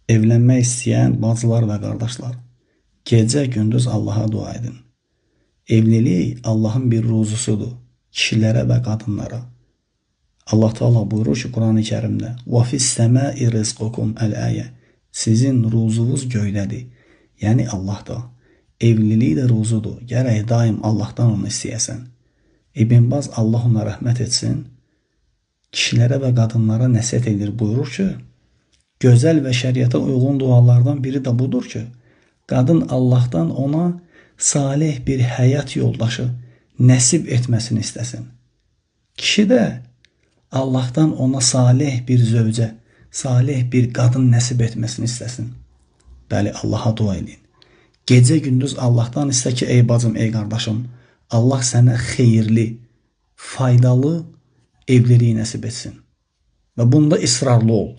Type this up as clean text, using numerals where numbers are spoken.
Evlənmək istəyən bacılar və qardaşlar, gecə gündüz Allaha dua edin. Evlilik Allahın bir ruzusudur kişilərə və qadınlara. Allah Teala buyurur ki Quran-ı Kərimdə: "Və fis-səmai rizqukum əl-ayə." Sizin ruzunuz göydədir. Yəni Allahda. Evlilik də ruzudur. Gərək daim Allahdan onu istəyəsən. İbn Baz Allah ona rəhmət etsin, kişilərə və qadınlara nəsihət edir, buyurur ki, gözəl və şəriata uyğun dualardan biri də budur ki, qadın Allahdan ona salih bir həyat yoldaşı nəsib etməsini istəsin. Kişi də Allahdan ona salih bir zövcə, salih bir qadın nəsib etməsini istəsin. Bəli, Allaha dua edin. Gecə gündüz Allahdan istə ki, ey bacım, ey qardaşım, Allah sənə xeyirli, faydalı evliliyi nəsib etsin. Və bunda israrlı ol.